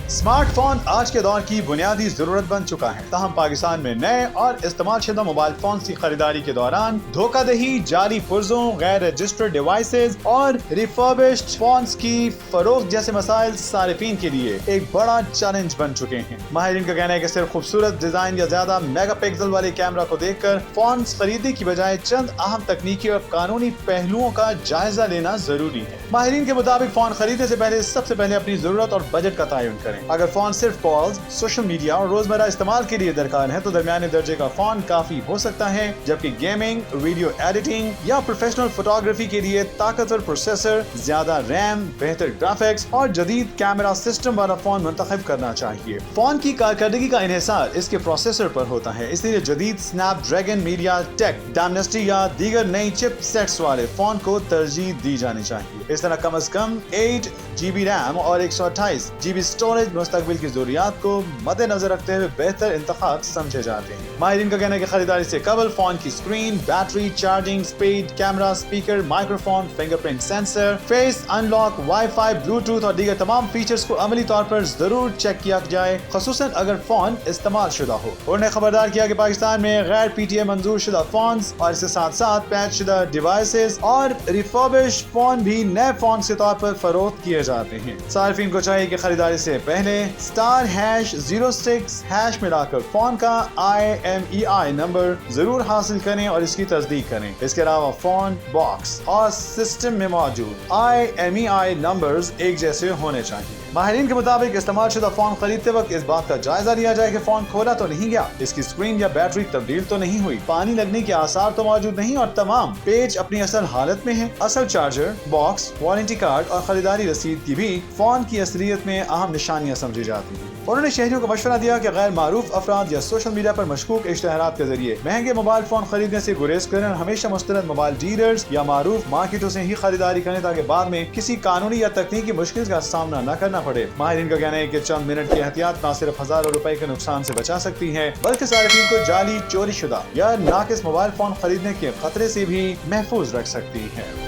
Smart phone आज के दौर की बुनियादी जरूरत बन चुका है। ताहम पाकिस्तान में नए और इस्तेमाल शुदा मोबाइल फोन की खरीदारी के दौरान धोखाधही, जाली पुर्जों, गैर रजिस्टर्ड डिवाइसेज और रिफर्बिश्ड फोन्स की फरोख्त जैसे मसाइल सारिफीन के लिए एक बड़ा चैलेंज बन चुके हैं। माहिरीन का कहना है कि सिर्फ खूबसूरत डिजाइन या ज्यादा मेगापिक्सल वाले कैमरा को देखकर फोन खरीदने की बजाय चंद अहम तकनीकी और कानूनी पहलुओं का जायजा लेना जरूरी है। माहिरीन के मुताबिक फोन खरीदने से पहले सबसे पहले अपनी जरूरत और बजट का तयन करें। अगर फोन सिर्फ कॉल्स, सोशल मीडिया और रोजमर्रा इस्तेमाल के लिए दरकार है तो दरमियाने दर्जे का फोन काफी हो सकता है, जबकि गेमिंग, वीडियो एडिटिंग या प्रोफेशनल फोटोग्राफी के लिए ताकतवर प्रोसेसर, ज्यादा रैम, बेहतर ग्राफिक्स और जदीद कैमरा सिस्टम वाला फोन मुंतखब करना चाहिए। फोन की कारकर्दगी का इन्हिसार इसके प्रोसेसर पर होता है, इसलिए जदीद स्नैपड्रैगन, मीडिया टेक, डायमेंसिटी या दीगर नई चिप सेट्स वाले फोन को तरजीह दी जानी चाहिए। इस तरह कम से कम 8 GB रैम और 128 GB स्टोरेज मुस्तकबिल की जरूरियात को मद्देनजर रखते हुए बेहतर इंतखाब समझे जाते हैं। माहिरीन का कहना है कि खरीदारी से कबल फोन की screen, battery, charging speed, camera, speaker, microphone, fingerprint sensor, face unlock, wifi, Bluetooth और दीगर तमाम फीचर्स को अमली तौर पर जरूर चेक किया जाए, खसूसन अगर फोन इस्तेमाल शुदा हो। उन्होंने खबरदार किया कि पाकिस्तान में गैर PTA मंजूर शुदा फोन और इसके साथ साथ पैच शुदा डिवाइसेस और रिफर्बिश्ड फोन भी नए फोन के तौर पर फरोख्त किए जाते हैं। सार्फिन को चाहिए कि खरीदारी से पहले *#06# मिलाकर फोन का IMEI नंबर जरूर हासिल करें और इसकी तस्दीक करें। इसके अलावा फोन, बॉक्स और सिस्टम में मौजूद IMEI नंबर्स एक जैसे होने चाहिए। माहिरीन के मुताबिक इस्तेमाल शुदा फोन खरीदते वक्त इस बात का जायजा लिया जाए कि फोन खोला तो नहीं गया, इसकी स्क्रीन या बैटरी तब्दील तो नहीं हुई, पानी लगने के आसार तो मौजूद नहीं और तमाम पेज अपनी असल हालत में है। असल चार्जर, बॉक्स, वारंटी कार्ड और खरीदारी रसीद की भी फोन की असलियत में अहम निशानियां समझी जाती हैं। उन्होंने शहरियों को मशवरा दिया कि गैर मारूफ अफराद या सोशल मीडिया पर मशकूक इश्तहारात के जरिए महंगे मोबाइल फोन खरीदने से गुरेज करें और हमेशा मुस्तरद मोबाइल डीलर्स या मारूफ मार्केटों से ही खरीदारी करें ताकि बाद में किसी कानूनी या तकनीकी मुश्किल का सामना न करना पड़े। माहिरीन का कहना है कि चंद मिनट की एहतियात न सिर्फ हजारों रुपए के नुकसान से बचा सकती है, बल्कि सार्फिन को जाली, चोरी शुदा या नाकिस मोबाइल फोन खरीदने के खतरे से भी महफूज रख सकती है।